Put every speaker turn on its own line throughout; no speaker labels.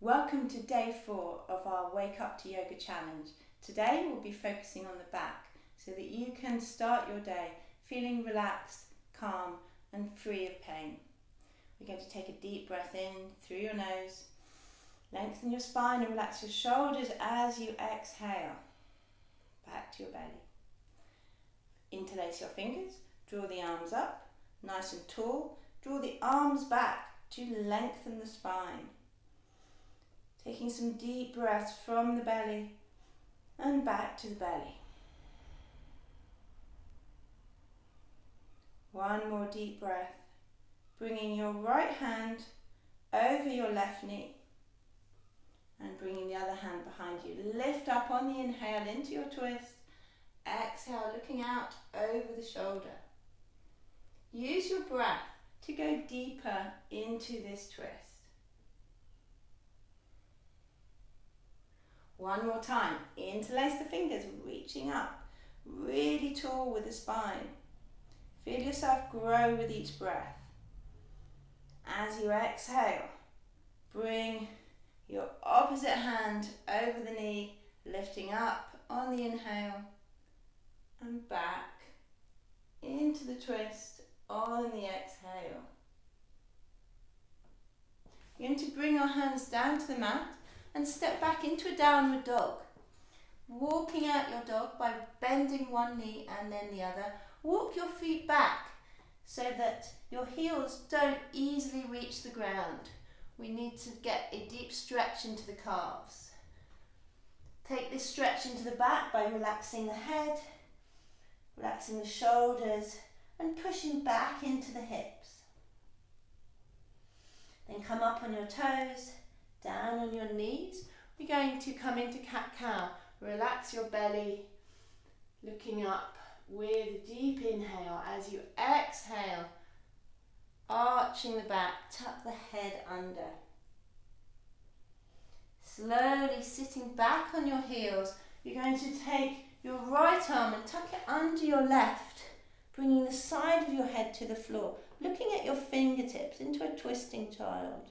Welcome to day 4 of our Wake Up to Yoga challenge. Today we'll be focusing on the back so that you can start your day feeling relaxed, calm and free of pain. We're going to take a deep breath in through your nose, lengthen your spine and relax your shoulders as you exhale. Back to your belly. Interlace your fingers, draw the arms up, nice and tall. Draw the arms back to lengthen the spine. Taking some deep breaths from the belly and back to the belly. One more deep breath, bringing your right hand over your left knee and bringing the other hand behind you. Lift up on the inhale into your twist. Exhale, looking out over the shoulder. Use your breath to go deeper into this twist. One more time, interlace the fingers, reaching up, really tall with the spine. Feel yourself grow with each breath. As you exhale, bring your opposite hand over the knee, lifting up on the inhale and back into the twist on the exhale. You're going to bring your hands down to the mat and step back into a downward dog. Walking out your dog by bending one knee and then the other. Walk your feet back so that your heels don't easily reach the ground. We need to get a deep stretch into the calves. Take this stretch into the back by relaxing the head, relaxing the shoulders and pushing back into the hips. Then come up on your toes, down on your knees. We're going to come into cat-cow. Relax your belly, looking up with a deep inhale. As you exhale, arching the back, tuck the head under. Slowly sitting back on your heels, you're going to take your right arm and tuck it under your left, bringing the side of your head to the floor, looking at your fingertips into a twisting child.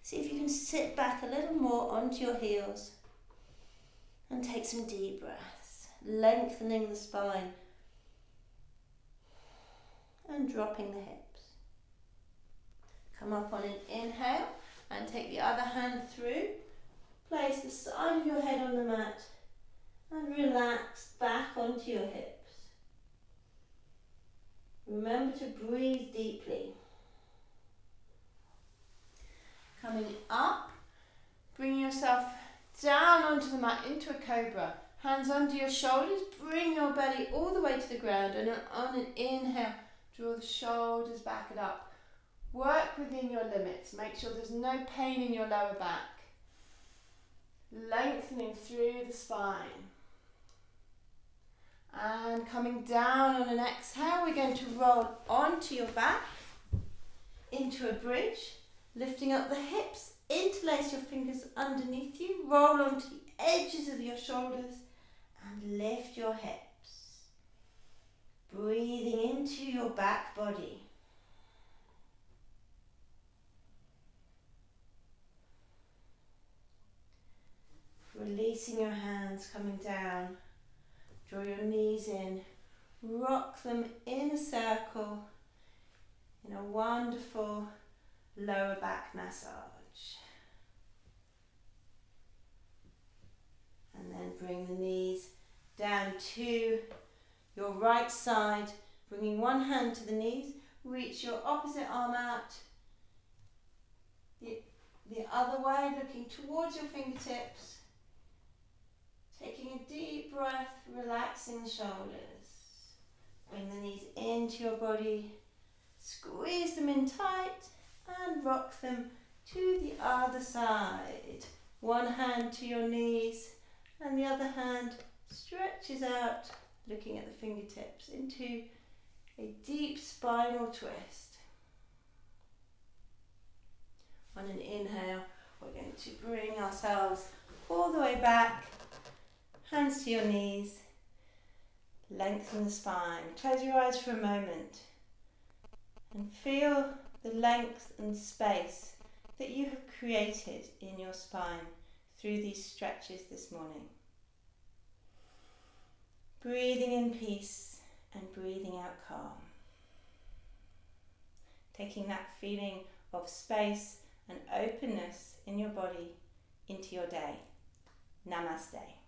See if you can sit back a little more onto your heels and take some deep breaths, lengthening the spine and dropping the hips. Come up on an inhale and take the other hand through. Place the side of your head on the mat and relax back onto your hips. Remember to breathe deeply. Coming up, bring yourself down onto the mat into a cobra. Hands under your shoulders, bring your belly all the way to the ground and on an inhale, draw the shoulders back and up. Work within your limits. Make sure there's no pain in your lower back. Lengthening through the spine. And coming down on an exhale, we're going to roll onto your back into a bridge. Lifting up the hips, interlace your fingers underneath you, roll onto the edges of your shoulders and lift your hips. Breathing into your back body. Releasing your hands, coming down. Draw your knees in, rock them in a circle in a wonderful lower back massage. And then bring the knees down to your right side, bringing one hand to the knees, reach your opposite arm out, the other way, looking towards your fingertips, taking a deep breath, relaxing the shoulders. Bring the knees into your body, squeeze them in tight, and rock them to the other side. One hand to your knees and the other hand stretches out, looking at the fingertips into a deep spinal twist. On an inhale, we're going to bring ourselves all the way back, hands to your knees, lengthen the spine. Close your eyes for a moment and feel the length and space that you have created in your spine through these stretches this morning. Breathing in peace and breathing out calm. Taking that feeling of space and openness in your body into your day. Namaste.